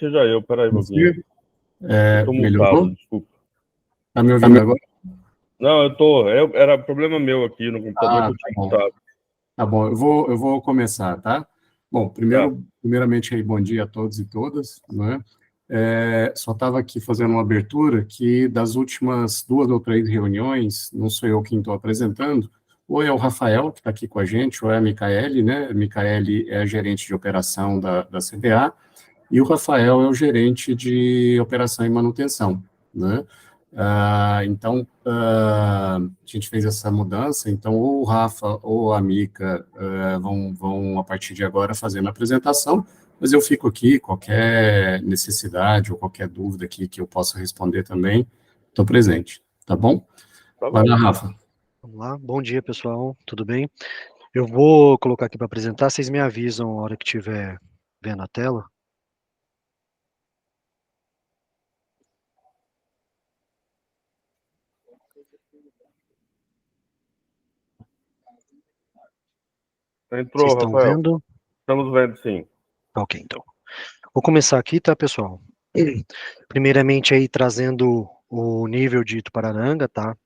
Seja eu, peraí um pouquinho. Eu tô Melhorou? mutado, desculpa. Tá me ouvindo agora? Não, eu tô. Era problema meu aqui no computador que eu tinha mutado. Tá bom, eu vou começar, tá? Bom, Tá. primeiramente aí, bom dia a todos e todas, né? Só estava aqui fazendo uma abertura que das últimas 2 ou 3 reuniões, não sou eu quem estou apresentando, ou é o Rafael, que está aqui com a gente, ou é a Micaele, né? A Micaele é a gerente de operação da CBA, e o Rafael é o gerente de operação e manutenção, né? Então, a gente fez essa mudança, então ou o Rafa ou a Mica vão, a partir de agora, fazendo a apresentação, mas eu fico aqui, qualquer necessidade ou qualquer dúvida aqui que eu possa responder também, estou presente, tá bom? Tá Vai lá, bom. Rafa. Vamos lá, bom dia pessoal, tudo bem? Eu vou colocar aqui para apresentar, vocês me avisam a hora que estiver vendo a tela. Vocês Entrou, estão Rafael? vendo? Estamos vendo, sim. Ok, então. Vou começar aqui, tá, pessoal? Primeiramente aí trazendo o nível de Itupararanga, tá?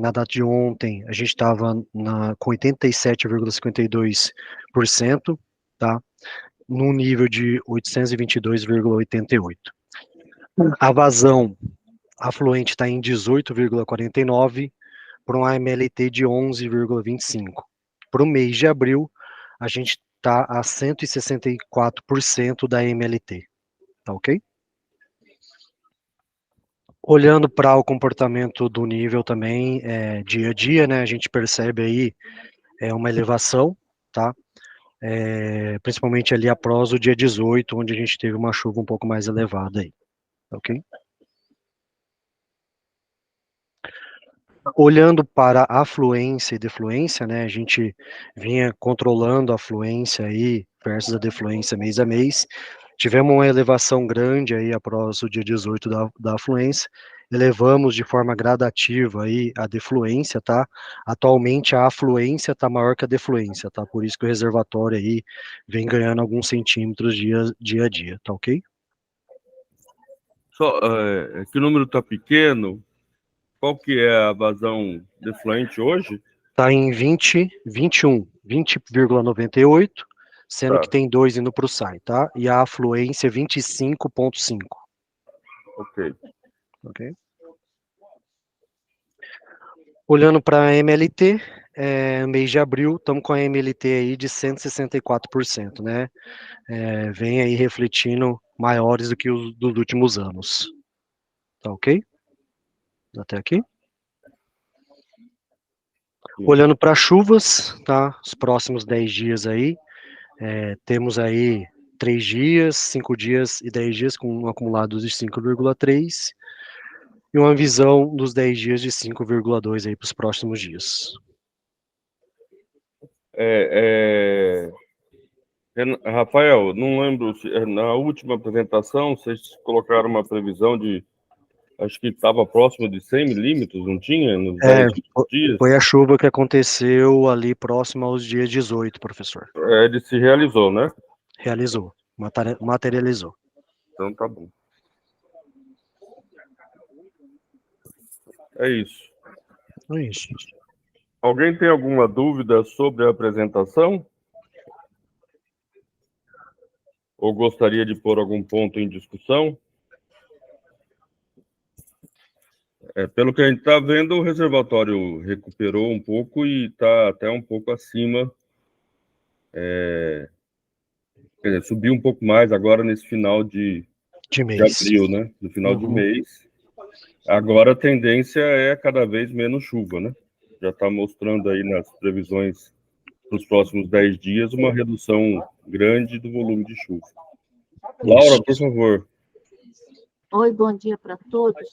Na data de ontem, a gente estava com 87,52%, tá? Num nível de 822,88. A vazão afluente está em 18,49 para um AMLT de 11,25. Para o mês de abril, a gente está a 164% da MLT, tá ok? Olhando para o comportamento do nível também, dia a dia, né, a gente percebe aí uma elevação, tá? Principalmente ali após o dia 18, onde a gente teve uma chuva um pouco mais elevada aí, ok? Olhando para a afluência e defluência, né, a gente vinha controlando a afluência aí versus a defluência mês a mês. Tivemos uma elevação grande aí após o dia 18 da afluência, elevamos de forma gradativa aí a defluência, tá? Atualmente a afluência tá maior que a defluência, tá? Por isso que o reservatório aí vem ganhando alguns centímetros dia a dia, tá ok? Só, que o número tá pequeno. Qual que é a vazão defluente hoje? Tá em 20,98, sendo Tá. que tem 2 indo para o SAI, tá? E a afluência é 25,5. Ok. Ok? Olhando para a MLT, mês de abril, estamos com a MLT aí de 164%, né? Vem aí refletindo maiores do que os dos últimos anos. Tá ok? Até aqui. Olhando para chuvas, tá? Os próximos 10 dias aí, temos aí 3 dias, 5 dias e 10 dias com acumulados de 5,3 e uma visão dos 10 dias de 5,2 aí para os próximos dias. Rafael, não lembro se na última apresentação vocês colocaram uma previsão de, acho que estava próximo de 100 milímetros, não tinha? Nos 10 dias? Foi a chuva que aconteceu ali próximo aos dias 18, professor. Ele se realizou, né? Realizou, materializou. Então tá bom. É isso. É isso. Alguém tem alguma dúvida sobre a apresentação? Ou gostaria de pôr algum ponto em discussão? Pelo que a gente está vendo, o reservatório recuperou um pouco e está até um pouco acima. Quer dizer, subiu um pouco mais agora nesse final de abril, né? No final de mês. Agora a tendência é cada vez menos chuva, né? Já está mostrando aí nas previsões para os próximos 10 dias uma redução grande do volume de chuva. Laura, por favor. Oi, bom dia para todos.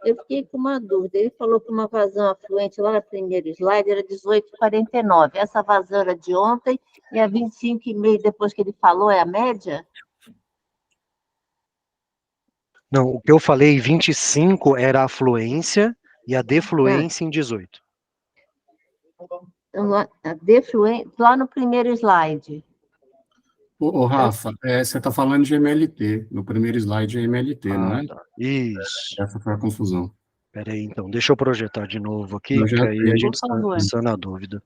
Eu fiquei com uma dúvida. Ele falou que uma vazão afluente lá no primeiro slide era 18,49. Essa vazão era de ontem e a 25,5 depois que ele falou é a média? Não, o que eu falei 25 era a afluência e a defluência em 18. Então, a defluência, lá no primeiro slide. Ô, Rafa, você está falando de MLT, no primeiro slide é MLT, não é? Tá. Isso. Essa foi a confusão. Espera aí, então. Deixa eu projetar de novo aqui, Eu já que aí a tenho. gente Por favor. sana a dúvida.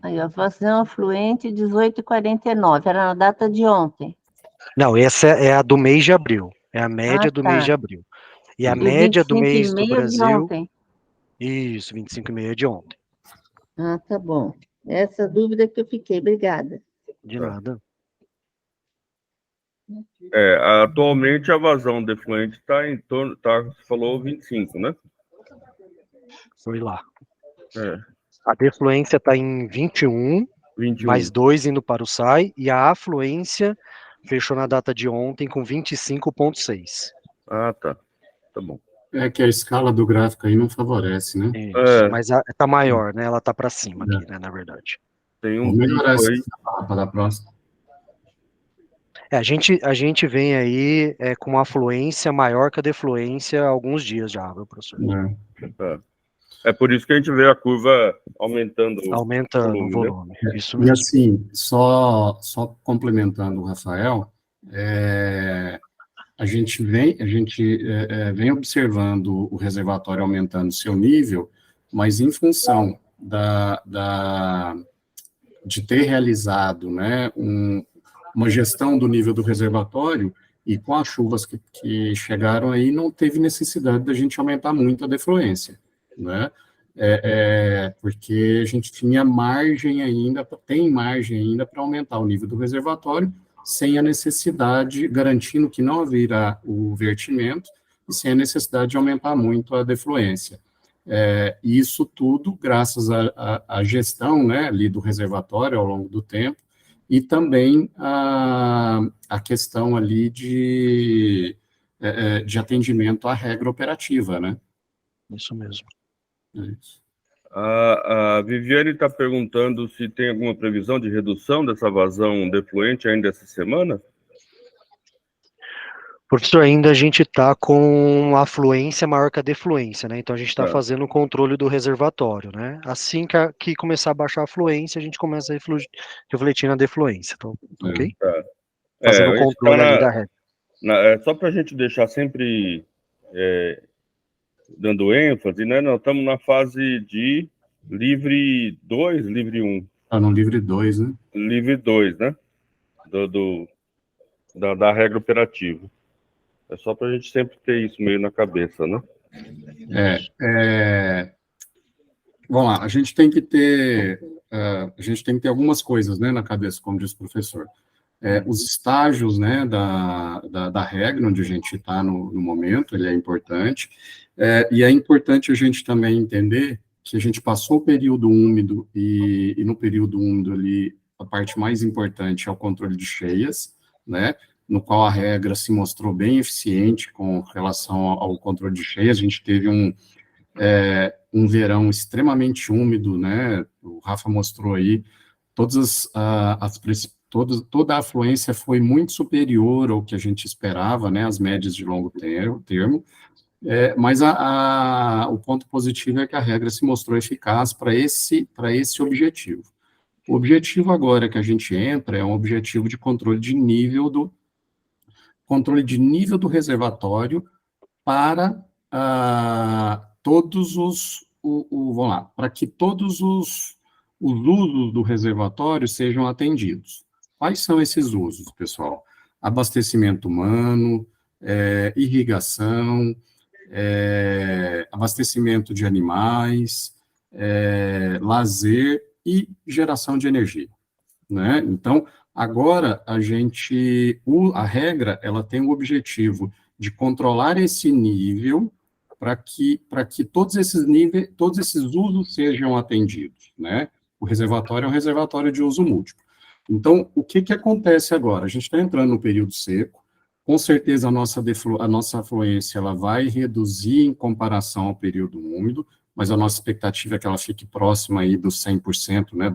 Aí, a vazão afluente 18h49, era na data de ontem. Não, essa é a do mês de abril. É a média do mês tá. de abril. E a E média do mês do 25,5 de Brasil. ontem. Isso, 25,5 de ontem. Tá bom. Essa dúvida que eu fiquei, obrigada. De Tá. nada. Atualmente a vazão defluente está em torno, você falou 25, né? Foi lá. É, A defluência está em 21, 21. mais 2 indo para o SAI, e a afluência fechou na data de ontem com 25,6. Tá. Tá bom. É que a escala do gráfico aí não favorece, né? Isso, mas tá maior, né? Ela tá para cima aqui, né, na verdade. Tem Vou um melhorar pico essa aí. para da próxima. A gente vem aí com uma afluência maior que a defluência há alguns dias já, viu, professor? É por isso que a gente vê a curva aumentando Aumentando o volume. né? Isso E mesmo. assim, só complementando o Rafael, a gente vem observando o reservatório aumentando seu nível, mas em função de ter realizado, né, uma gestão do nível do reservatório, e com as chuvas que chegaram aí, não teve necessidade da gente aumentar muito a defluência, né? Porque a gente tinha margem ainda, tem margem ainda para aumentar o nível do reservatório, sem a necessidade, garantindo que não haverá o vertimento, e sem a necessidade de aumentar muito a defluência. Isso tudo graças à gestão, né, ali do reservatório ao longo do tempo, e também a questão ali de atendimento à regra operativa, né? Isso mesmo. A Viviane está perguntando se tem alguma previsão de redução dessa vazão defluente ainda essa semana? Professor, ainda a gente está com a afluência maior que a defluência, né? Então a gente está fazendo o controle do reservatório, né? Assim que começar a baixar a afluência, a gente começa a refletir na defluência, então, ok? Fazendo o controle ali da regra. Só para a gente deixar sempre dando ênfase, né? Nós estamos na fase de livre 2, livre 1. No livre 2, né? Livre 2, né? Da regra operativa. É só para a gente sempre ter isso meio na cabeça, né? Vamos lá, a gente tem que ter algumas coisas, né, na cabeça, como diz o professor. Os estágios, né, da regra, onde a gente está no momento, ele é importante, e é importante a gente também entender que a gente passou o período úmido, e no período úmido ali, a parte mais importante é o controle de cheias, né, no qual a regra se mostrou bem eficiente com relação ao controle de cheias. A gente teve um verão extremamente úmido, né, o Rafa mostrou aí, toda a afluência foi muito superior ao que a gente esperava, né, as médias de longo termo, mas o ponto positivo é que a regra se mostrou eficaz para esse objetivo. O objetivo agora que a gente entra é um objetivo de controle de nível do reservatório para todos os, vamos lá, para que todos os usos do reservatório sejam atendidos. Quais são esses usos, pessoal? Abastecimento humano, irrigação, abastecimento de animais, lazer e geração de energia, né? Então, agora a regra, ela tem o objetivo de controlar esse nível para que todos esses usos sejam atendidos, né? O reservatório é um reservatório de uso múltiplo. Então, o que acontece agora? A gente está entrando no período seco, com certeza a nossa afluência ela vai reduzir em comparação ao período úmido, mas a nossa expectativa é que ela fique próxima aí dos 100%, né,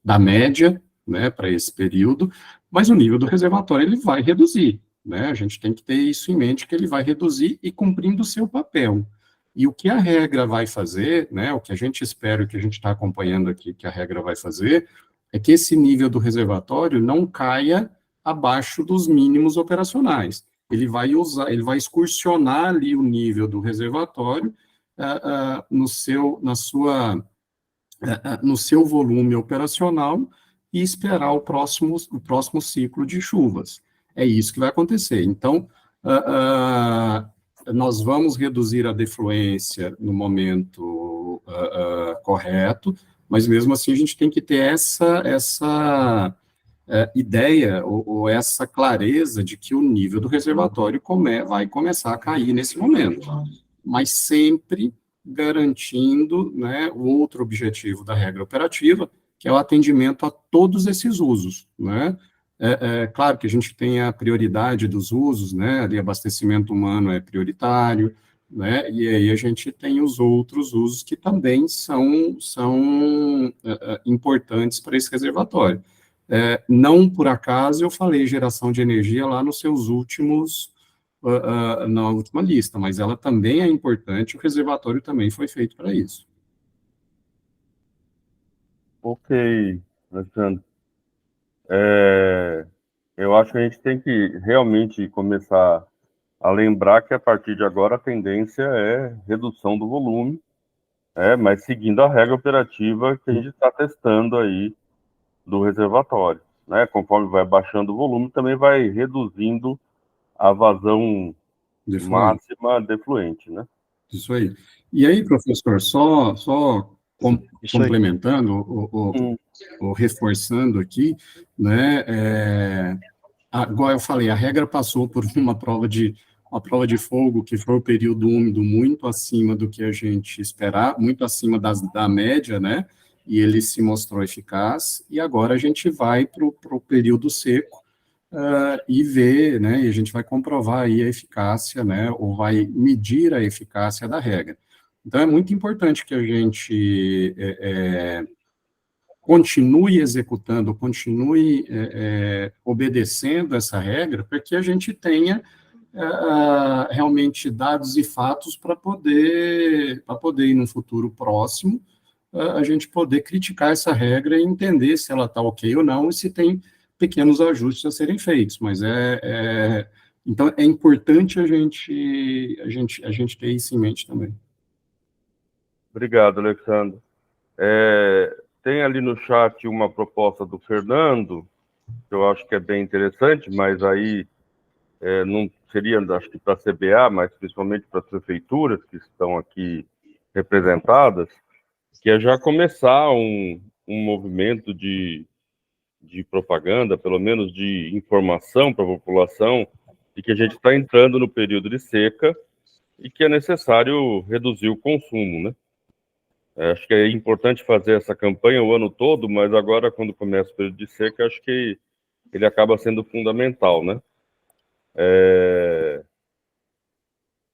da média, né, para esse período, mas o nível do reservatório ele vai reduzir, né? A gente tem que ter isso em mente, que ele vai reduzir e cumprindo o seu papel. E o que a regra vai fazer, né, o que a gente espera, o que a gente está acompanhando aqui, que a regra vai fazer, é que esse nível do reservatório não caia abaixo dos mínimos operacionais. Ele vai excursionar ali o nível do reservatório no seu volume operacional e esperar o próximo ciclo de chuvas. É isso que vai acontecer. Então, nós vamos reduzir a defluência no momento correto, mas mesmo assim a gente tem que ter essa ideia ou essa clareza de que o nível do reservatório vai começar a cair nesse momento, mas sempre garantindo, né, o outro objetivo da regra operativa, que é o atendimento a todos esses usos, né? Claro que a gente tem a prioridade dos usos, né? Ali abastecimento humano é prioritário, né? E aí a gente tem os outros usos que também são importantes para esse reservatório. Não por acaso eu falei geração de energia lá nos seus últimos na última lista, mas ela também é importante, o reservatório também foi feito para isso. Ok, Alexandre. Eu acho que a gente tem que realmente começar a lembrar que a partir de agora a tendência é redução do volume, mas seguindo a regra operativa que a gente está testando aí do reservatório, né? Conforme vai baixando o volume, também vai reduzindo a vazão máxima defluente, né? Isso aí. E aí, professor, só complementando, ou reforçando aqui, né, agora eu falei, a regra passou por uma prova de fogo, que foi o período úmido muito acima do que a gente esperava, muito acima da média, né, e ele se mostrou eficaz, e agora a gente vai para o período seco, e ver, né, e a gente vai comprovar aí a eficácia, né, ou vai medir a eficácia da regra. Então, é muito importante que a gente continue executando, continue obedecendo essa regra, para que a gente tenha realmente dados e fatos para poder ir no futuro próximo, a gente poder criticar essa regra e entender se ela está ok ou não, e se tem pequenos ajustes a serem feitos, mas então é importante a gente ter isso em mente também. Obrigado, Alexandre. Tem ali no chat uma proposta do Fernando, que eu acho que é bem interessante, mas aí não seria, acho que para a CBA, mas principalmente para as prefeituras que estão aqui representadas, que é já começar um movimento de propaganda, pelo menos de informação para a população, de que a gente está entrando no período de seca e que é necessário reduzir o consumo, né? Acho que é importante fazer essa campanha o ano todo, mas agora, quando começa o período de seca, acho que ele acaba sendo fundamental, né?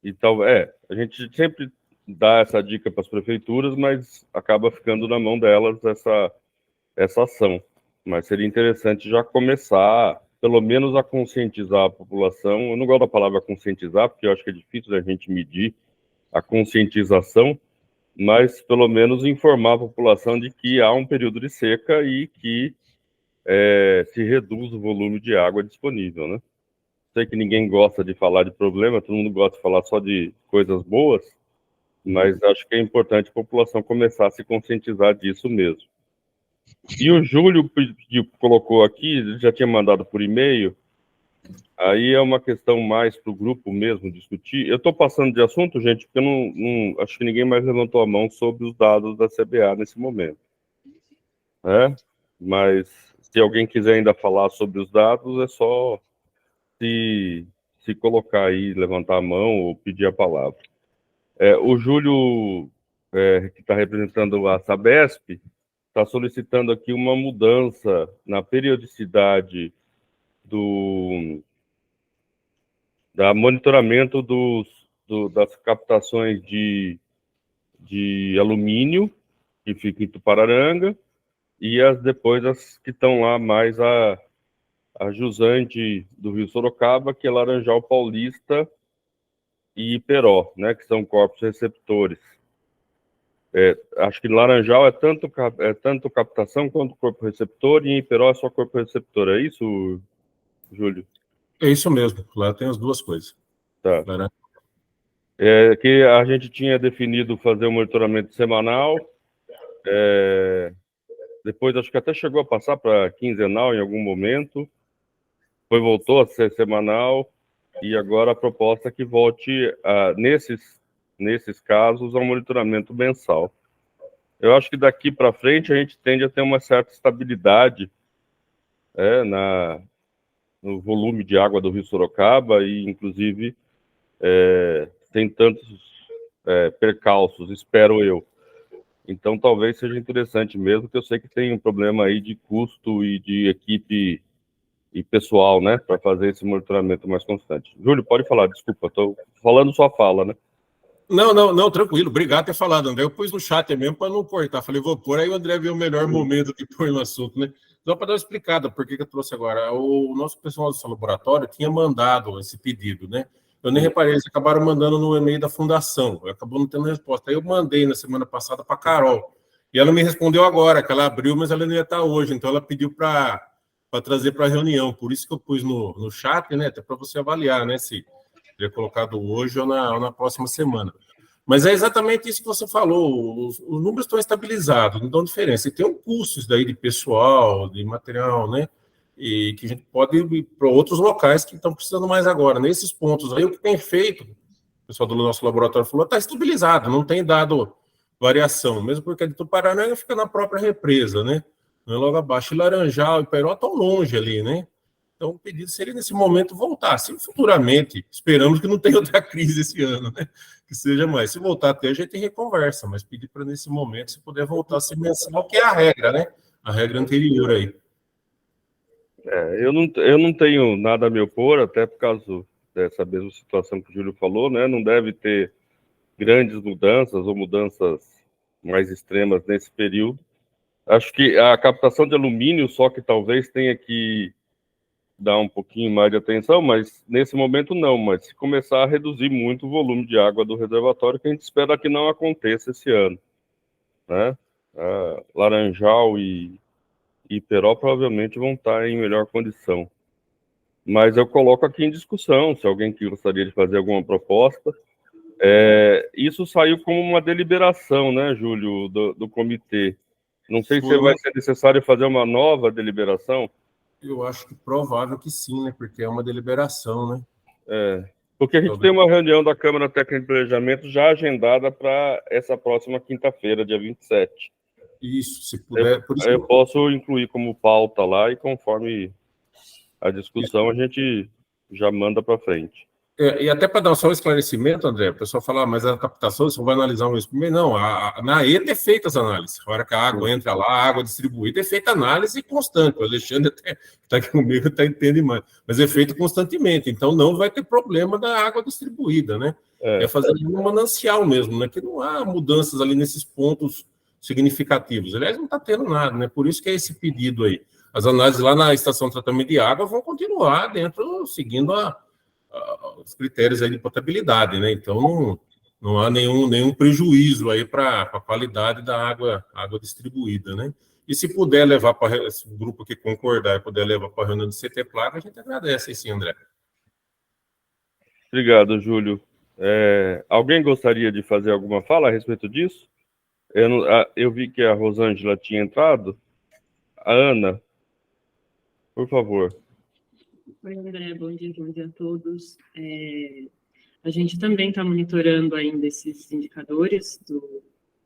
Então, a gente sempre dá essa dica para as prefeituras, mas acaba ficando na mão delas essa ação. Mas seria interessante já começar, pelo menos, a conscientizar a população. Eu não gosto da palavra conscientizar, porque eu acho que é difícil da gente medir a conscientização, mas pelo menos informar a população de que há um período de seca e que se reduz o volume de água disponível, né? Sei que ninguém gosta de falar de problema, todo mundo gosta de falar só de coisas boas, mas acho que é importante a população começar a se conscientizar disso mesmo. E o Júlio colocou aqui, ele já tinha mandado por e-mail, aí é uma questão mais para o grupo mesmo discutir. Eu estou passando de assunto, gente, porque eu não acho que ninguém mais levantou a mão sobre os dados da CBA nesse momento. Mas se alguém quiser ainda falar sobre os dados, é só se colocar aí, levantar a mão ou pedir a palavra. O Júlio, que está representando a Sabesp, está solicitando aqui uma mudança na periodicidade da monitoramento das captações de alumínio, que fica em Tupararanga, e depois as que estão lá mais a jusante do Rio Sorocaba, que é Laranjal Paulista e Iperó, né, que são corpos receptores. Acho que Laranjal é tanto captação quanto corpo receptor, e em Iperó é só corpo receptor. É isso, Júlio? É isso mesmo, lá tem as duas coisas. Tá. Né? Que a gente tinha definido fazer um monitoramento semanal, depois acho que até chegou a passar para quinzenal em algum momento, depois voltou a ser semanal, e agora a proposta é que volte, nesses casos, ao monitoramento mensal. Eu acho que daqui para frente a gente tende a ter uma certa estabilidade no volume de água do Rio Sorocaba, e inclusive sem tantos percalços, espero eu. Então talvez seja interessante mesmo, porque eu sei que tem um problema aí de custo e de equipe e pessoal, né, para fazer esse monitoramento mais constante. Júlio, pode falar, desculpa, estou falando sua fala, né? Não, tranquilo, obrigado por ter falado, André. Eu pus no chat mesmo para não cortar. Falei, vou pôr, aí o André viu o melhor momento de pôr no assunto, né? Só para dar uma explicada por que eu trouxe agora. O nosso pessoal do seu laboratório tinha mandado esse pedido, né? Eu nem reparei, eles acabaram mandando no e-mail da fundação, acabou não tendo resposta. Aí eu mandei na semana passada para a Carol, e ela me respondeu agora, que ela abriu, mas ela não ia estar hoje, então ela pediu para trazer para a reunião. Por isso que eu pus no chat, né? Até para você avaliar, né? Se seria colocado hoje ou na próxima semana. Mas é exatamente isso que você falou, os números estão estabilizados, não dão diferença. E tem um custo isso daí de pessoal, de material, né? E que a gente pode ir para outros locais que estão precisando mais agora. Nesses pontos aí, o que tem feito, o pessoal do nosso laboratório falou, está estabilizado, não tem dado variação, mesmo porque a de Tuparananga fica na própria represa, né? Não é logo abaixo. E Laranjal e Peró estão longe ali, né? Então, o pedido seria, nesse momento, voltar. Se futuramente, esperamos que não tenha outra crise esse ano, né? Que seja mais. Se voltar a ter, a gente reconversa, mas pedir para, nesse momento, se puder voltar a ser mensal, que é a regra, né? A regra anterior aí. Eu não tenho nada a me opor, até por causa dessa mesma situação que o Júlio falou, né? Não deve ter grandes mudanças ou mudanças mais extremas nesse período. Acho que a captação de alumínio só que talvez tenha que dar um pouquinho mais de atenção, mas nesse momento não. Mas se começar a reduzir muito o volume de água do reservatório, que a gente espera que não aconteça esse ano, né? Laranjal e Iperó provavelmente vão estar em melhor condição. Mas eu coloco aqui em discussão, se alguém que gostaria de fazer alguma proposta. Isso saiu como uma deliberação, né, Júlio, do comitê. Não sei se vai ser necessário fazer uma nova deliberação. Eu acho que provável que sim, né? Porque é uma deliberação, né? Porque a gente tem uma reunião da Câmara Técnica de Planejamento já agendada para essa próxima quinta-feira, dia 27. Isso, se puder. Eu posso incluir como pauta lá, e conforme a discussão a gente já manda para frente. E até para dar só um esclarecimento, André, o pessoal fala, mas a captação, você vai analisar uma vez por mês? Não, na ETA é feita as análises. A hora que a água entra lá, a água distribuída é feita análise constante. O Alexandre está aqui comigo, entende mais. Mas é feito constantemente, então não vai ter problema da água distribuída, né? É fazer um manancial mesmo, né? Que não há mudanças ali nesses pontos significativos. Aliás, não está tendo nada, né? Por isso que é esse pedido aí. As análises lá na estação de tratamento de água vão continuar dentro, seguindo os critérios aí de potabilidade, né? Então não há nenhum prejuízo aí para a qualidade da água distribuída, né? E se puder levar para esse grupo que concordar e puder levar para a reunião do CT Plaga, a gente agradece, sim, André. Obrigado, Júlio. Alguém gostaria de fazer alguma fala a respeito disso? Eu vi que a Rosângela tinha entrado. A Ana, por favor. Oi, André, bom dia a todos. A gente também está monitorando ainda esses indicadores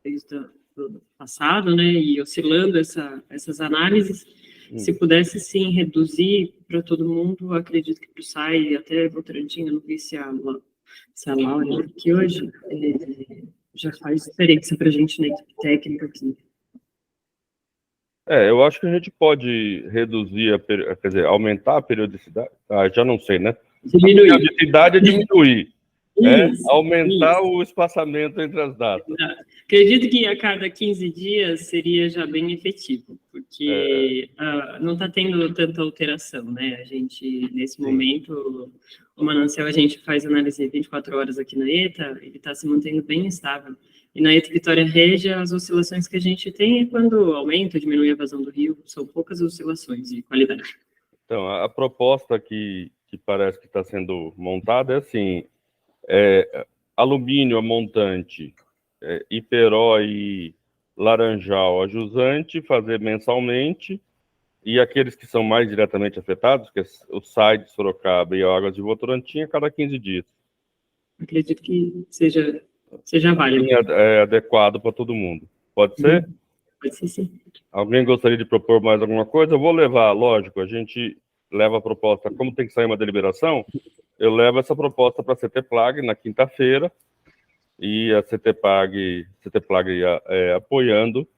desde do passado, né, e oscilando essas análises. Se pudesse, sim, reduzir para todo mundo, acredito que para o SAI, até Votorantim, eu não vi se a Laura aqui hoje, já faz diferença para a gente na equipe técnica aqui. Eu acho que a gente pode reduzir, quer dizer, aumentar a periodicidade. Já não sei, né? Diminuir. A periodicidade é diminuir. Aumentar o espaçamento entre as datas. Acredito que a cada 15 dias seria já bem efetivo, porque não está tendo tanta alteração, né? A gente, nesse momento, o manancial, a gente faz análise 24 horas aqui na ETA, ele está se mantendo bem estável. E na ETA Vitória Régia, as oscilações que a gente tem é quando aumenta ou diminui a vazão do rio, são poucas oscilações de qualidade. Então, a proposta que parece que está sendo montada é assim, alumínio a montante, Iperó e Laranjal a jusante, fazer mensalmente, e aqueles que são mais diretamente afetados, que é o SAI de Sorocaba e a Águas de Votorantim, a cada 15 dias. Acredito que seja válido. É adequado para todo mundo. Pode ser? Pode ser, sim. Alguém gostaria de propor mais alguma coisa? Eu vou levar, lógico, a gente leva a proposta, como tem que sair uma deliberação, eu levo essa proposta para a CTPLAG na quinta-feira, e a CTPLAG apoiando,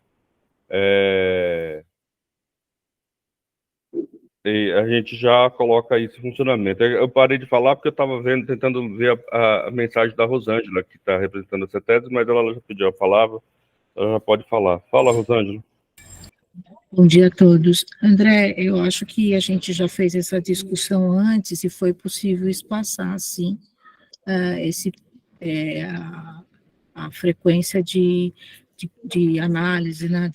e a gente já coloca isso em funcionamento. Eu parei de falar porque eu estava tentando ver a mensagem da Rosângela, que está representando a CETES, mas ela já pediu a palavra, ela já pode falar. Fala, Rosângela. Bom dia a todos. André, eu acho que a gente já fez essa discussão antes e foi possível espaçar, sim, a frequência de análise, né,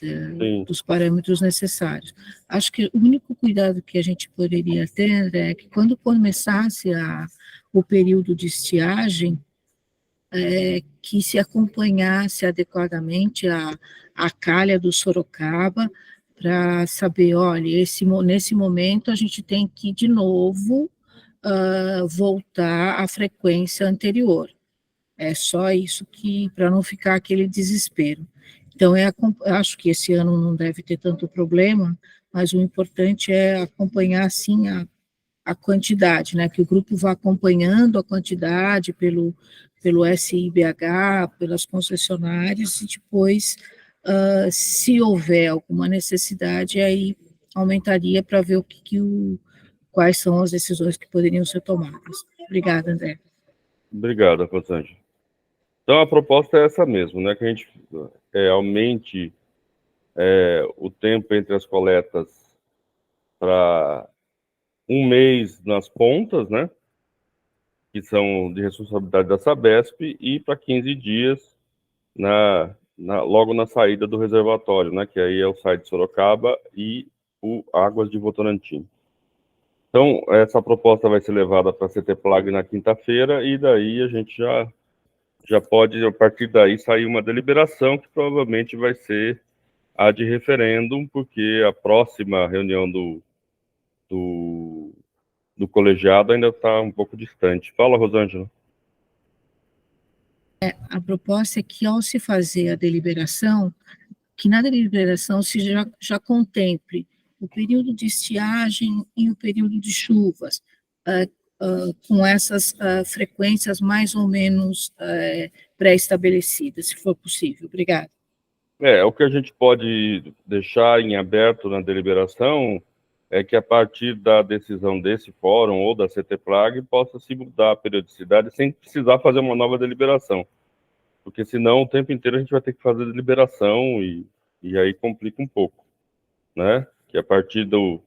dos parâmetros necessários. Acho que o único cuidado que a gente poderia ter, André, é que quando começasse o período de estiagem, que se acompanhasse adequadamente a calha do Sorocaba, para saber, olha, nesse momento a gente tem que, de novo, voltar à frequência anterior. É só isso para não ficar aquele desespero. Então, acho que esse ano não deve ter tanto problema, mas o importante é acompanhar, sim, a quantidade, né, que o grupo vá acompanhando a quantidade pelo SIBH, pelas concessionárias, e depois, se houver alguma necessidade, aí aumentaria para ver quais são as decisões que poderiam ser tomadas. Obrigada, André. Obrigado, Rosângela. Então, a proposta é essa mesmo, né, que a gente aumente o tempo entre as coletas para um mês nas pontas, né, que são de responsabilidade da Sabesp, e para 15 dias logo na saída do reservatório, né, que aí é o SAI de Sorocaba e o Águas de Votorantim. Então, essa proposta vai ser levada para a CTPLAG na quinta-feira, e daí a gente já pode, a partir daí, sair uma deliberação que provavelmente vai ser a de referêndum, porque a próxima reunião do colegiado ainda está um pouco distante. Fala, Rosângela. A proposta é que, ao se fazer a deliberação, que na deliberação se já contemple o período de estiagem e o período de chuvas, com essas frequências mais ou menos pré-estabelecidas, se for possível. Obrigada. O que a gente pode deixar em aberto na deliberação é que, a partir da decisão desse fórum ou da CTPLAG, possa se mudar a periodicidade sem precisar fazer uma nova deliberação. Porque senão o tempo inteiro a gente vai ter que fazer deliberação e aí complica um pouco, né? Que a partir do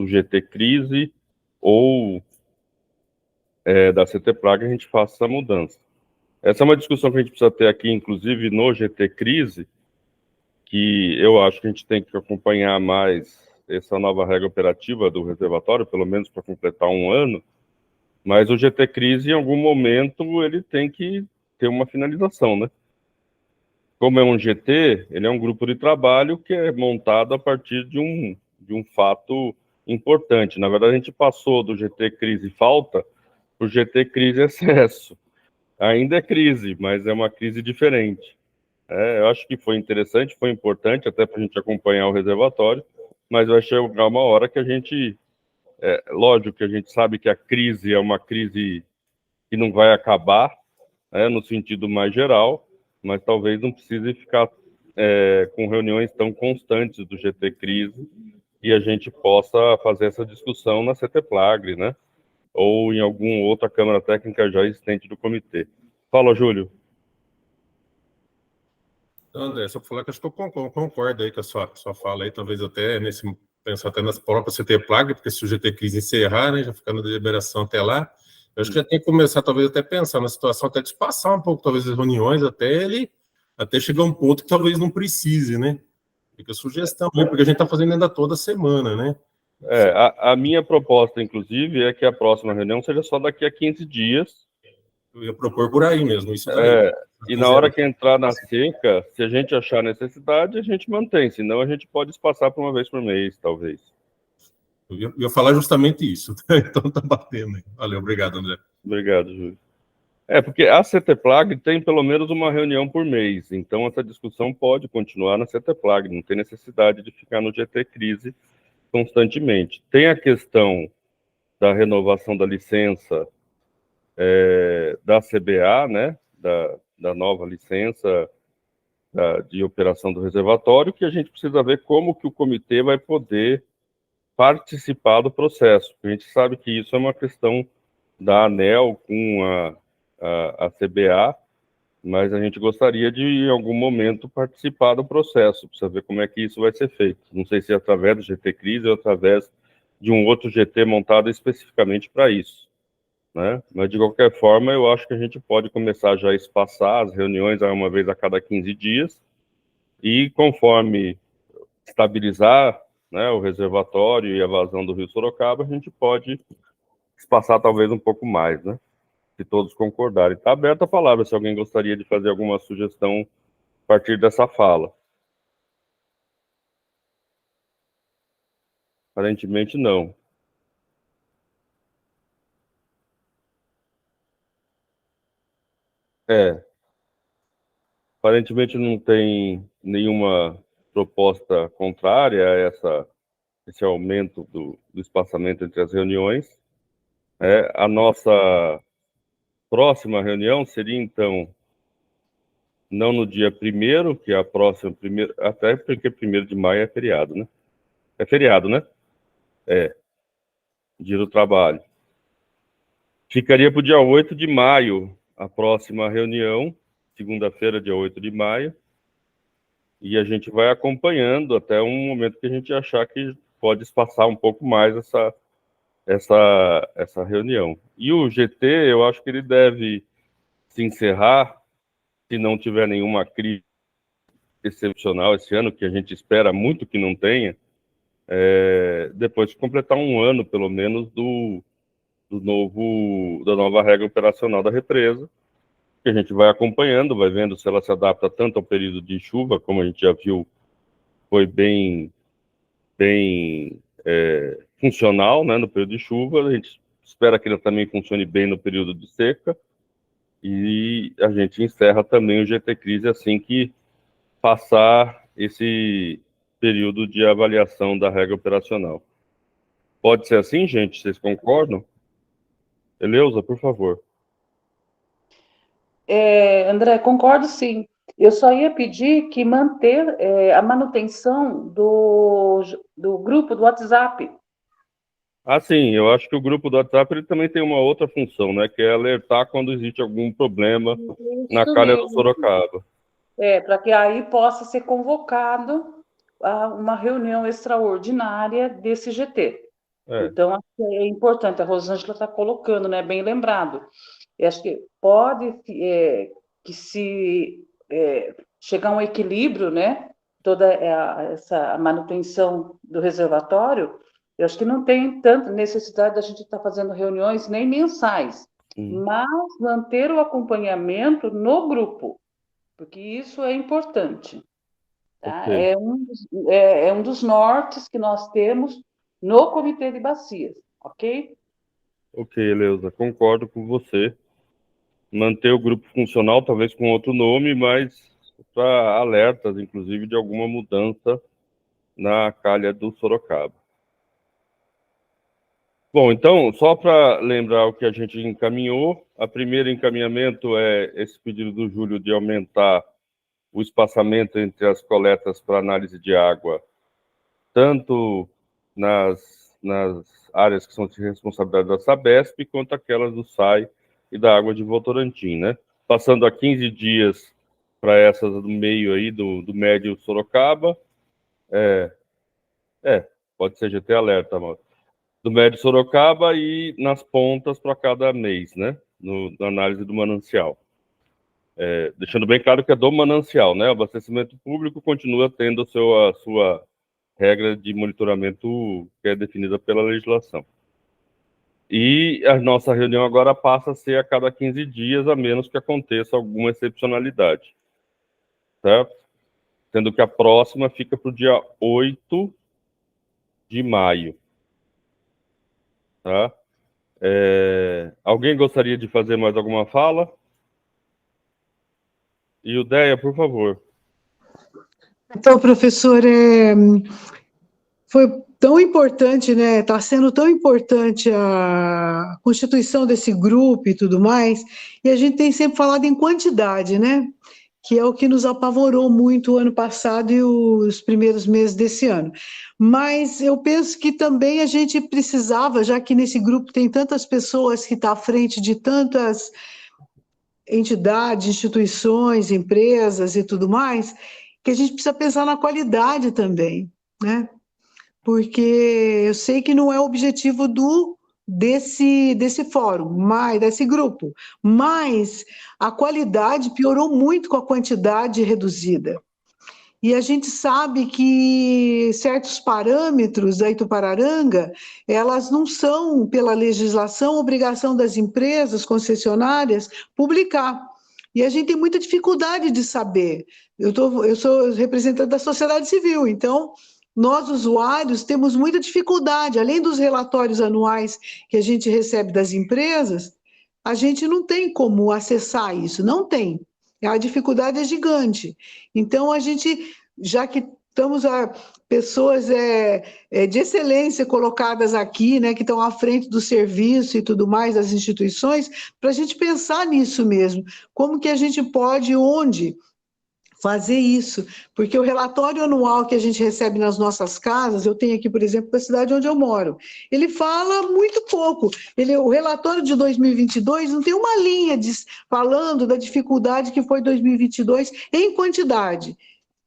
GT Crise ou da CTPLAG a gente faça essa mudança. Essa é uma discussão que a gente precisa ter aqui, inclusive no GT Crise, que eu acho que a gente tem que acompanhar mais essa nova regra operativa do reservatório, pelo menos para completar um ano, mas o GT Crise, em algum momento, ele tem que ter uma finalização, né? Como é um GT, ele é um grupo de trabalho que é montado a partir de um fato importante. Na verdade, a gente passou do GT Crise Falta para o GT Crise Excesso. Ainda é crise, mas é uma crise diferente. Eu acho que foi interessante, foi importante até para a gente acompanhar o reservatório, mas vai chegar uma hora que a gente... lógico que a gente sabe que a crise é uma crise que não vai acabar, no sentido mais geral, mas talvez não precise ficar com reuniões tão constantes do GT Crise, e a gente possa fazer essa discussão na CTPLAG, né? ou em alguma outra Câmara Técnica já existente do comitê. Fala, Júlio. André, só falar que acho que eu concordo aí com a sua fala aí, talvez até pensar até nas próprias CT Plague, porque se o GT Crise encerrar, né, já ficar na deliberação até lá, eu acho que já tem que começar, talvez, até pensar na situação, até de espaçar um pouco, talvez, as reuniões, até chegar a um ponto que talvez não precise, né? Fica sugestão, né? Porque a gente está fazendo ainda toda semana, né? A minha proposta, inclusive, é que a próxima reunião seja só daqui a 15 dias. Eu ia propor por aí mesmo, isso daí. E na hora que entrar na seca, se a gente achar necessidade, a gente mantém, senão a gente pode espaçar para uma vez por mês, talvez. Eu ia falar justamente isso, então tá batendo aí. Valeu, obrigado, André. Obrigado, Júlio. Porque a CTPLAG tem pelo menos uma reunião por mês, então essa discussão pode continuar na CTPLAG, não tem necessidade de ficar no GT Crise constantemente. Tem a questão da renovação da licença da CBA, né, da nova licença de operação do reservatório, que a gente precisa ver como que o comitê vai poder participar do processo. A gente sabe que isso é uma questão da ANEEL com a CBA, mas a gente gostaria de, em algum momento, participar do processo, precisa ver como é que isso vai ser feito. Não sei se é através do GT Crise ou através de um outro GT montado especificamente para isso, né? Mas, de qualquer forma, eu acho que a gente pode começar já a espaçar as reuniões uma vez a cada 15 dias, e conforme estabilizar, né, o reservatório e a vazão do Rio Sorocaba, a gente pode espaçar talvez um pouco mais, né? Se todos concordarem. Está aberta a palavra, se alguém gostaria de fazer alguma sugestão a partir dessa fala. Aparentemente, não. Aparentemente não tem nenhuma proposta contrária a esse aumento do espaçamento entre as reuniões. A nossa próxima reunião seria, então, não no dia 1º, que é a próxima, até porque 1º de maio é feriado, né? É feriado, né? Dia do trabalho. Ficaria para o dia 8 de maio, a próxima reunião, segunda-feira, dia 8 de maio, e a gente vai acompanhando até um momento que a gente achar que pode espaçar um pouco mais essa reunião. E o GT, eu acho que ele deve se encerrar, se não tiver nenhuma crise excepcional esse ano, que a gente espera muito que não tenha, depois de completar um ano, pelo menos, da nova regra operacional da represa, que a gente vai acompanhando, vai vendo se ela se adapta tanto ao período de chuva, como a gente já viu, foi bem funcional, né, no período de chuva. A gente espera que ela também funcione bem no período de seca, e a gente encerra também o GT Crise assim que passar esse período de avaliação da regra operacional. Pode ser assim, gente? Vocês concordam? Eleusa, por favor. André, concordo sim. Eu só ia pedir que manter a manutenção do grupo do WhatsApp. Sim, eu acho que o grupo do WhatsApp ele também tem uma outra função, né, que é alertar quando existe algum problema na calha do Sorocaba. Para que aí possa ser convocado a uma reunião extraordinária desse GT. Então, acho que é importante, a Rosângela está colocando, né, bem lembrado. Eu acho que pode que se chegar a um equilíbrio, né, toda essa manutenção do reservatório, eu acho que não tem tanta necessidade da gente estar fazendo reuniões nem mensais, mas manter o acompanhamento no grupo, porque isso é importante. Tá? Okay. É um dos nortes que nós temos no Comitê de Bacias, ok? Ok, Eleusa, concordo com você. Manter o grupo funcional, talvez com outro nome, mas para alertas, inclusive, de alguma mudança na calha do Sorocaba. Bom, então, só para lembrar o que a gente encaminhou, a primeiro encaminhamento é esse pedido do Júlio de aumentar o espaçamento entre as coletas para análise de água, tanto nas áreas que são de responsabilidade da Sabesp, quanto aquelas do SAI e da Água de Votorantim, né? Passando a 15 dias para essas do meio aí, do médio Sorocaba, pode ser GT Alerta, mano. Do médio Sorocaba e nas pontas para cada mês, né? Na análise do manancial. Deixando bem claro que é do manancial, né? O abastecimento público continua tendo a sua regra de monitoramento que é definida pela legislação. E a nossa reunião agora passa a ser a cada 15 dias, a menos que aconteça alguma excepcionalidade. Certo? Sendo que a próxima fica para o dia 8 de maio. Tá? Alguém gostaria de fazer mais alguma fala? E o Deia, por favor. Então, professor, foi tão importante, né? Está sendo tão importante a constituição desse grupo e tudo mais, e a gente tem sempre falado em quantidade, né? Que é o que nos apavorou muito o ano passado e os primeiros meses desse ano. Mas eu penso que também a gente precisava, já que nesse grupo tem tantas pessoas que estão à frente de tantas entidades, instituições, empresas e tudo mais, que a gente precisa pensar na qualidade também, né? Porque eu sei que não é o objetivo desse fórum, desse grupo, mas a qualidade piorou muito com a quantidade reduzida. E a gente sabe que certos parâmetros da Itupararanga, elas não são, pela legislação, obrigação das empresas concessionárias publicar. E a gente tem muita dificuldade de saber. Eu sou representante da sociedade civil, então nós, usuários, temos muita dificuldade. Além dos relatórios anuais que a gente recebe das empresas, a gente não tem como acessar isso, não tem. A dificuldade é gigante. Então, a gente, já que estamos pessoas de excelência colocadas aqui, né, que estão à frente do serviço e tudo mais, das instituições, para a gente pensar nisso mesmo. Como que a gente pode, onde fazer isso, porque o relatório anual que a gente recebe nas nossas casas, eu tenho aqui, por exemplo, da cidade onde eu moro, ele fala muito pouco. O relatório de 2022 não tem uma linha falando da dificuldade que foi 2022 em quantidade.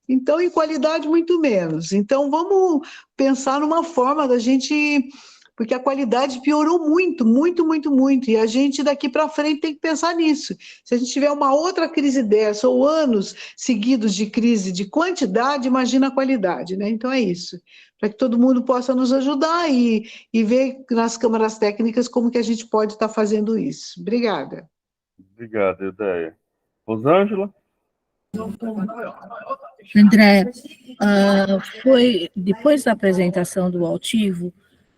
Então, em qualidade, muito menos. Então, vamos pensar numa forma da gente... Porque a qualidade piorou muito, muito, muito, muito, e a gente daqui para frente tem que pensar nisso. Se a gente tiver uma outra crise dessa, ou anos seguidos de crise de quantidade, imagina a qualidade, né? Então é isso, para que todo mundo possa nos ajudar e ver nas câmaras técnicas como que a gente pode estar fazendo isso. Obrigada. Obrigado, Ideia. Rosângela? André, foi depois da apresentação do altivo,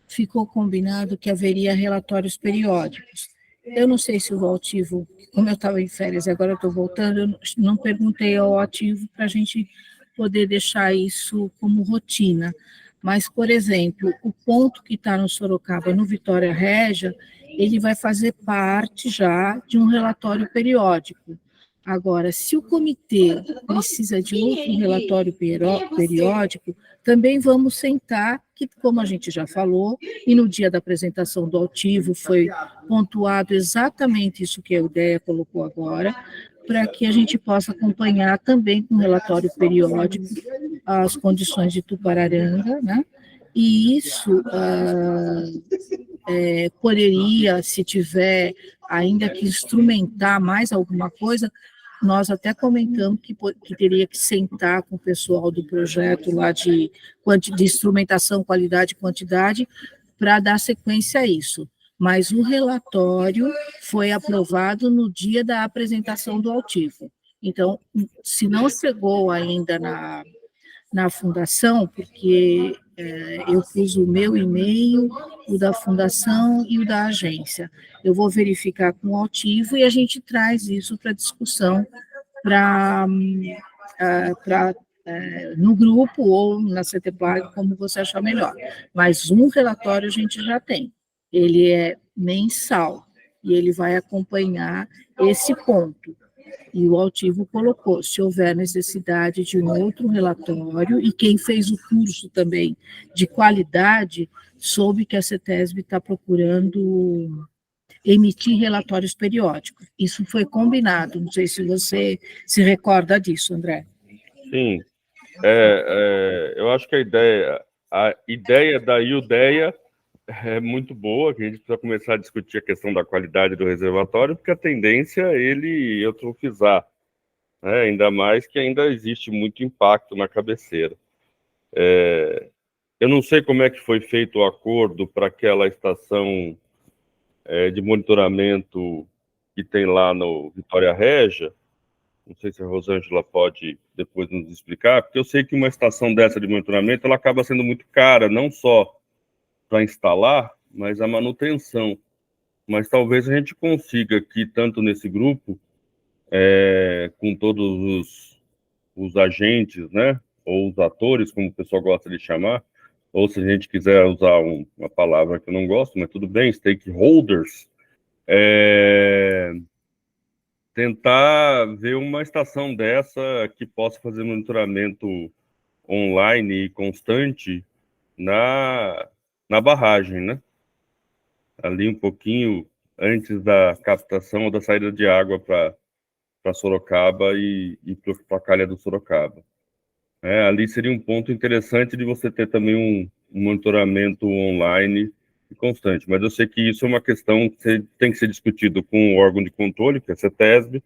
ficou combinado que haveria relatórios periódicos. Eu não sei se o altivo, como eu estava em férias e agora eu estou voltando, eu não perguntei ao ativo para a gente poder deixar isso como rotina. Mas, por exemplo, o ponto que está no Sorocaba, no Vitória Régia, ele vai fazer parte já de um relatório periódico. Agora, se o comitê precisa de outro relatório periódico, também vamos sentar, que como a gente já falou, e no dia da apresentação do altivo foi pontuado exatamente isso que a Ideia colocou agora, para que a gente possa acompanhar também com relatório periódico as condições de Tupararanga, né? E isso poderia, se tiver ainda que instrumentar mais alguma coisa, nós até comentamos que teria que sentar com o pessoal do projeto lá de instrumentação, qualidade e quantidade, para dar sequência a isso. Mas o relatório foi aprovado no dia da apresentação do altivo. Então, se não chegou ainda na fundação, porque eu pus o meu e-mail, o da fundação e o da agência. Eu vou verificar com o altivo e a gente traz isso para discussão no grupo ou na CTPLAG, como você achar melhor. Mas um relatório a gente já tem. Ele é mensal e ele vai acompanhar esse ponto. E o altivo colocou, se houver necessidade de um outro relatório, e quem fez o curso também de qualidade, soube que a CETESB está procurando emitir relatórios periódicos. Isso foi combinado, não sei se você se recorda disso, André. Sim, eu acho que a ideia da IUDEA é muito boa, que a gente precisa começar a discutir a questão da qualidade do reservatório, porque a tendência é ele eutrofizar, né? Ainda mais que ainda existe muito impacto na cabeceira. Eu não sei como é que foi feito o acordo para aquela estação de monitoramento que tem lá no Vitória Régia. Não sei se a Rosângela pode depois nos explicar, porque eu sei que uma estação dessa de monitoramento ela acaba sendo muito cara, não só para instalar, mas a manutenção. Mas talvez a gente consiga aqui, tanto nesse grupo, com todos os agentes, né, ou os atores, como o pessoal gosta de chamar, ou se a gente quiser usar uma palavra que eu não gosto, mas tudo bem, stakeholders, tentar ver uma estação dessa que possa fazer monitoramento online e constante na barragem, né? Ali um pouquinho antes da captação ou da saída de água para Sorocaba e para a calha do Sorocaba. Ali seria um ponto interessante de você ter também um monitoramento online e constante, mas eu sei que isso é uma questão que tem que ser discutido com o órgão de controle, que é a CETESB,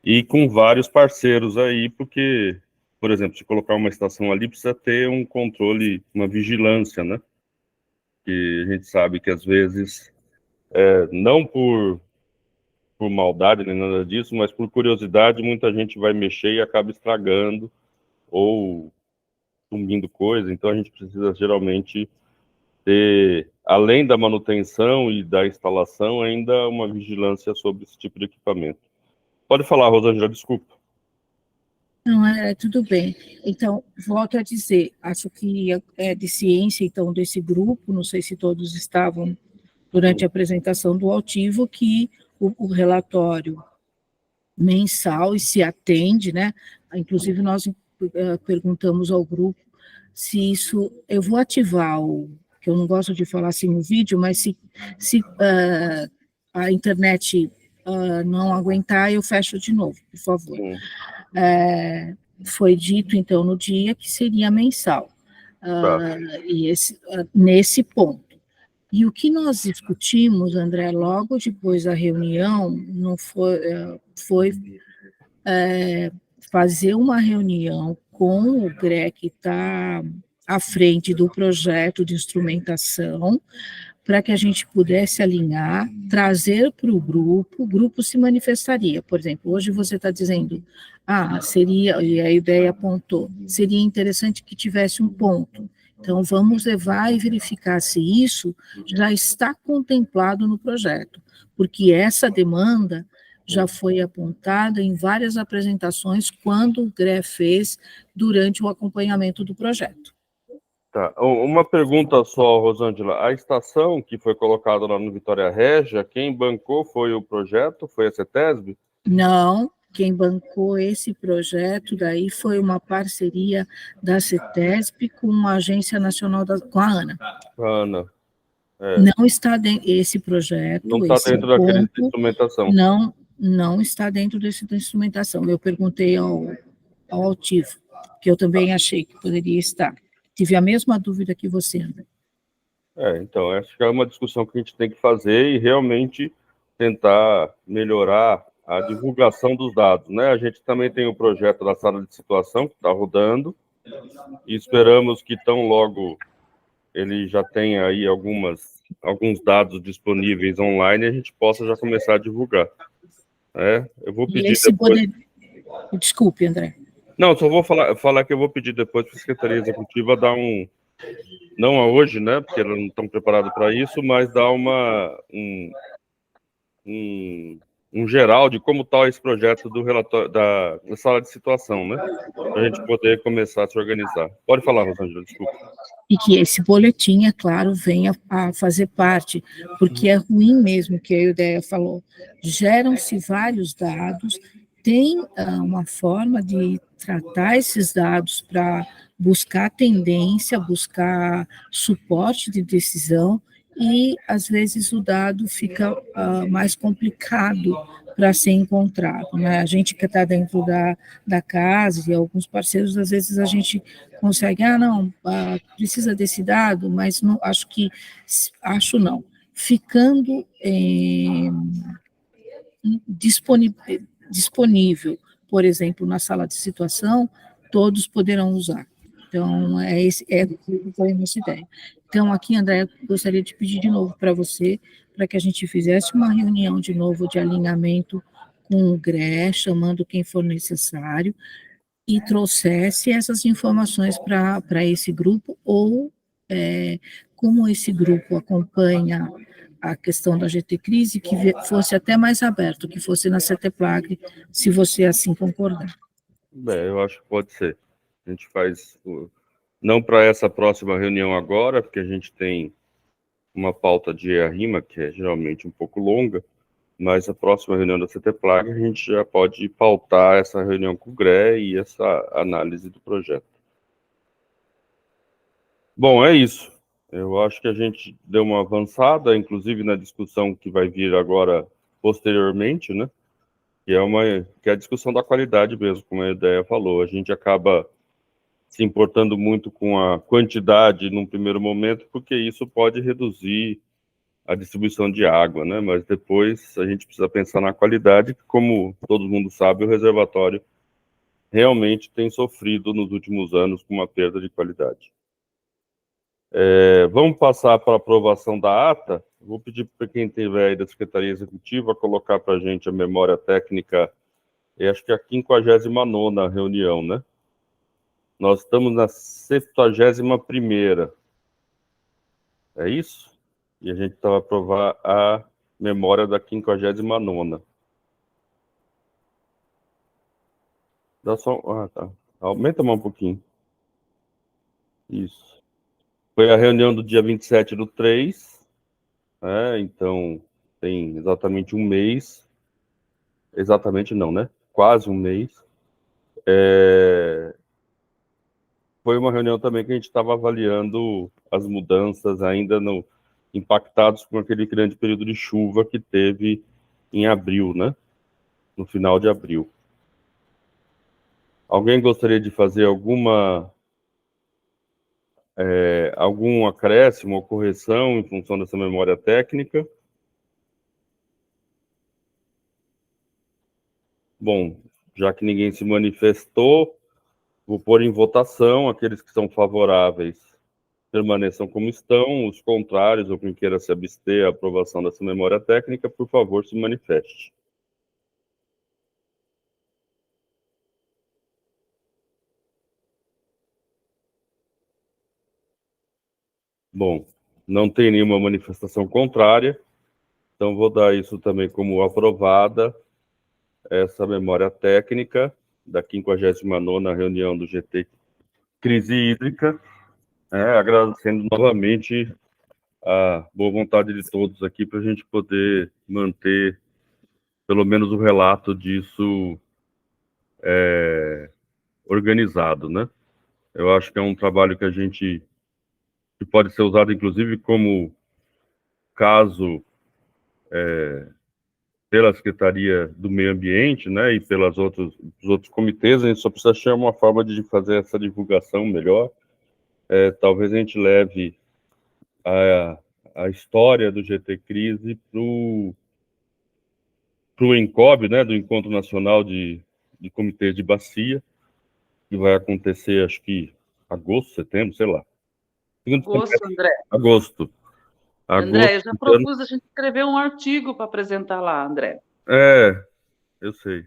e com vários parceiros aí, porque, por exemplo, se colocar uma estação ali, precisa ter um controle, uma vigilância, né? Que a gente sabe que às vezes, não por maldade nem nada disso, mas por curiosidade, muita gente vai mexer e acaba estragando ou sumindo coisa, então a gente precisa geralmente ter, além da manutenção e da instalação, ainda uma vigilância sobre esse tipo de equipamento. Pode falar, Rosângela, desculpa. Não, tudo bem. Então, volto a dizer, acho que é de ciência, então, desse grupo, não sei se todos estavam durante a apresentação do altivo, que o relatório mensal e se atende, né? Inclusive, nós perguntamos ao grupo se isso... Eu vou ativar que eu não gosto de falar assim no vídeo, mas se a internet não aguentar, eu fecho de novo, por favor. Foi dito, então, no dia que seria mensal, e nesse ponto. E o que nós discutimos, André, logo depois da reunião, não foi fazer uma reunião com o GRE, que está à frente do projeto de instrumentação, para que a gente pudesse alinhar, trazer para o grupo se manifestaria. Por exemplo, hoje você está dizendo, seria, e a ideia apontou, seria interessante que tivesse um ponto. Então, vamos levar e verificar se isso já está contemplado no projeto, porque essa demanda já foi apontada em várias apresentações quando o GRE fez durante o acompanhamento do projeto. Tá. Uma pergunta só, Rosângela. A estação que foi colocada lá no Vitória Régia, quem bancou foi o projeto? Foi a CETESB? Não, quem bancou esse projeto daí foi uma parceria da CETESB com a Agência Nacional, com a ANA. A ANA. Não está dentro esse projeto. Não está dentro daquele de instrumentação. Não está dentro desse da instrumentação. Eu perguntei ao altivo, que eu também achei que poderia estar. Tive a mesma dúvida que você, André. Então, acho que é uma discussão que a gente tem que fazer e realmente tentar melhorar a divulgação dos dados, né? A gente também tem o projeto da sala de situação, que está rodando, e esperamos que tão logo ele já tenha aí alguns dados disponíveis online e a gente possa já começar a divulgar. Eu vou pedir depois... Desculpe, André. Não, só vou falar que eu vou pedir depois para a Secretaria Executiva dar não a hoje, né, porque eles não estão preparados para isso, mas dar um geral de como está esse projeto do relatório da sala de situação, né, para a gente poder começar a se organizar. Pode falar, Rosângela, desculpa. E que esse boletim, é claro, venha a fazer parte, porque é ruim mesmo que a IUDEA falou. Geram-se vários dados, tem uma forma de tratar esses dados para buscar tendência, buscar suporte de decisão, e às vezes o dado fica mais complicado para ser encontrado, né? A gente que está dentro da casa e alguns parceiros, às vezes a gente consegue, não, precisa desse dado, mas não, acho não, ficando disponível, por exemplo, na sala de situação, todos poderão usar. Então, foi a nossa ideia. Então, aqui, André, gostaria de pedir de novo para você, para que a gente fizesse uma reunião de novo de alinhamento com o GRE, chamando quem for necessário, e trouxesse essas informações para esse grupo, ou como esse grupo acompanha a questão da GT Crise, que fosse até mais aberto, que fosse na CETEPLAG, se você assim concordar. Eu acho que pode ser. A gente faz, não para essa próxima reunião agora, porque a gente tem uma pauta de EARIMA, que é geralmente um pouco longa, mas a próxima reunião da CETEPLAG a gente já pode pautar essa reunião com o GRE e essa análise do projeto. Bom, é isso. Eu acho que a gente deu uma avançada, inclusive na discussão que vai vir agora posteriormente, né? Que é a discussão da qualidade mesmo, como a ideia falou. A gente acaba se importando muito com a quantidade num primeiro momento, porque isso pode reduzir a distribuição de água, né? Mas depois a gente precisa pensar na qualidade, que, como todo mundo sabe, o reservatório realmente tem sofrido nos últimos anos com uma perda de qualidade. Vamos passar para a aprovação da ata. Vou pedir para quem estiver aí da Secretaria Executiva colocar para a gente a memória técnica, acho que é a 59ª reunião, né? Nós estamos na 71ª. É isso? E a gente estava a aprovar a memória da 59ª. Dá só... tá. Aumenta mais um pouquinho. Isso. Foi a reunião do dia 27/3, né? Então, tem exatamente um mês. Exatamente não, né? Quase um mês. Foi uma reunião também que a gente estava avaliando as mudanças ainda impactados por aquele grande período de chuva que teve em abril, né? No final de abril. Alguém gostaria de fazer algum acréscimo ou correção em função dessa memória técnica? Bom, já que ninguém se manifestou, vou pôr em votação. Aqueles que são favoráveis permaneçam como estão, os contrários ou quem queira se abster à aprovação dessa memória técnica, por favor, se manifeste. Bom, não tem nenhuma manifestação contrária, então vou dar isso também como aprovada, essa memória técnica da 59ª reunião do GT Crise Hídrica, agradecendo novamente a boa vontade de todos aqui para a gente poder manter pelo menos o relato disso organizado, né? Eu acho que é um trabalho que pode ser usado, inclusive, como caso pela Secretaria do Meio Ambiente, né, e pelos outros comitês. A gente só precisa achar uma forma de fazer essa divulgação melhor. Talvez a gente leve a história do GT Crise para o ENCOB, né, do Encontro Nacional de Comitês de Bacia, que vai acontecer, acho que agosto, setembro, sei lá. Agosto, André. Agosto. André, eu já propus a gente escrever um artigo para apresentar lá, André. Eu sei.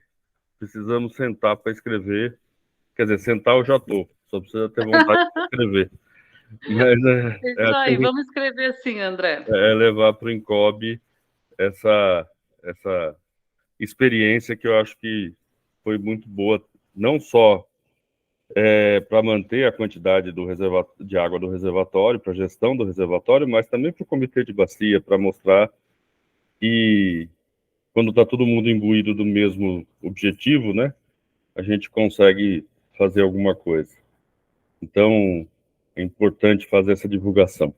Precisamos sentar para escrever. Quer dizer, sentar eu já estou. Só precisa ter vontade de escrever. Mas, isso aí, vamos escrever assim, André. Levar para o INCOB essa experiência que eu acho que foi muito boa, não só para manter a quantidade de água do reservatório, para a gestão do reservatório, mas também para o comitê de bacia, para mostrar que quando está todo mundo imbuído do mesmo objetivo, né, a gente consegue fazer alguma coisa. Então, é importante fazer essa divulgação.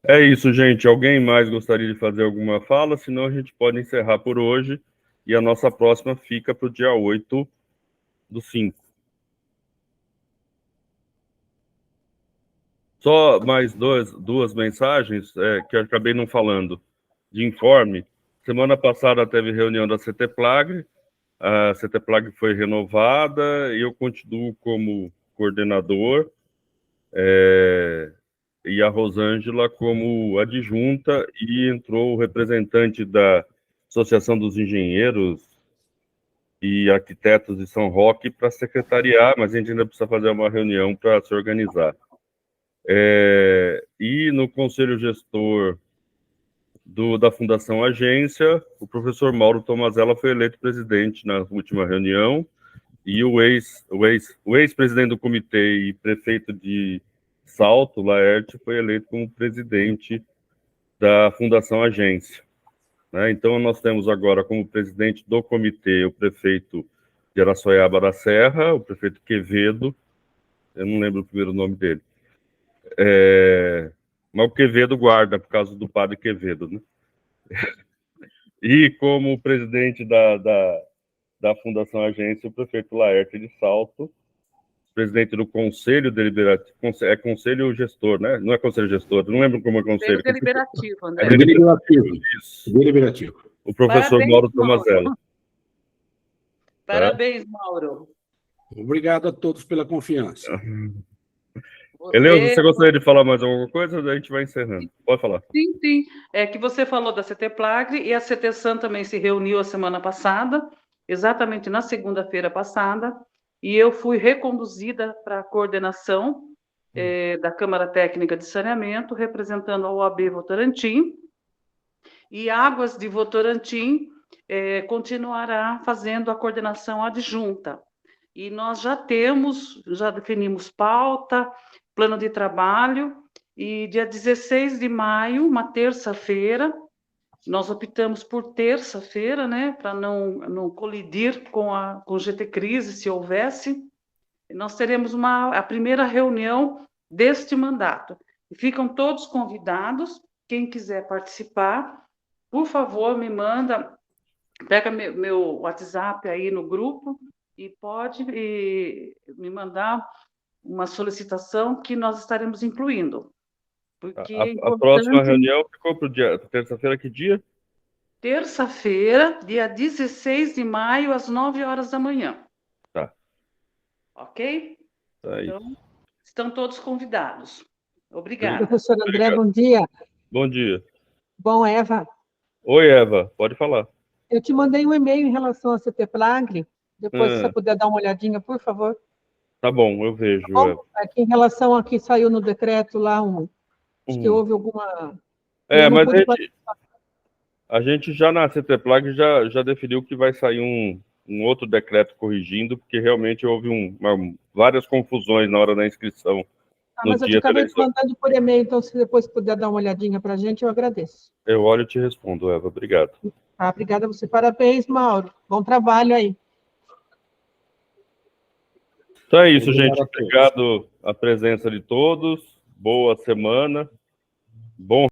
É isso, gente. Alguém mais gostaria de fazer alguma fala? Senão a gente pode encerrar por hoje e a nossa próxima fica para o dia 8/5. Só mais duas mensagens que eu acabei não falando, de informe. Semana passada teve reunião da CETEPLAG, a CETEPLAG foi renovada e eu continuo como coordenador, e a Rosângela como adjunta, e entrou o representante da Associação dos Engenheiros e Arquitetos de São Roque para secretariar, mas a gente ainda precisa fazer uma reunião para se organizar. E no Conselho Gestor da Fundação Agência, o professor Mauro Tomazella foi eleito presidente na última reunião, e o ex-presidente do comitê e prefeito de Salto, Laerte, foi eleito como presidente da Fundação Agência, né? Então, nós temos agora como presidente do comitê o prefeito de Araçoiaba da Serra, o prefeito Quevedo, eu não lembro o primeiro nome dele, mas o Quevedo guarda, por causa do padre Quevedo, né? E como presidente da Fundação Agência, o prefeito Laerte de Salto, presidente do Conselho Deliberativo, é Conselho Gestor, né? Não é Conselho Gestor, não lembro como é Conselho. Deliberativo, André. Deliberativo. O professor Parabéns, Mauro Tomazella. Parabéns, Mauro. Obrigado a todos pela confiança. Eleusa, você gostaria de falar mais alguma coisa? A gente vai encerrando. Pode falar. Sim, sim. É que você falou da CETEPLAG e a CETESAN também se reuniu a semana passada, exatamente na segunda-feira passada, e eu fui reconduzida para a coordenação da Câmara Técnica de Saneamento, representando a OAB Votorantim, e Águas de Votorantim continuará fazendo a coordenação adjunta. E nós já definimos pauta, plano de trabalho, e dia 16 de maio, uma terça-feira, nós optamos por terça-feira, né, para não colidir com o GT Crise, se houvesse. Nós teremos a primeira reunião deste mandato. E ficam todos convidados, quem quiser participar, por favor, me manda, pega meu WhatsApp aí no grupo e pode me mandar uma solicitação que nós estaremos incluindo. Porque a próxima reunião ficou para o dia, terça-feira, que dia? Terça-feira, dia 16 de maio, às 9 horas da manhã. Tá. Ok? Tá, então, estão todos convidados. Obrigada. Professor André, bom dia. Bom dia. Bom, Eva. Oi, Eva, pode falar. Eu te mandei um e-mail em relação à CETEPLAG, depois se você puder dar uma olhadinha, por favor. Tá bom, eu vejo. Tá bom? Aqui, em relação a que saiu no decreto lá, acho que houve alguma... mas a gente já na CETEPLAG já definiu que vai sair um outro decreto corrigindo, porque realmente houve várias confusões na hora da inscrição. Mas eu te acabei te mandando por e-mail, então se depois puder dar uma olhadinha para a gente, eu agradeço. Eu olho e te respondo, Eva. Obrigado. Obrigada a você. Parabéns, Mauro. Bom trabalho aí. Então é isso, gente. Obrigado a presença de todos. Boa semana. Bom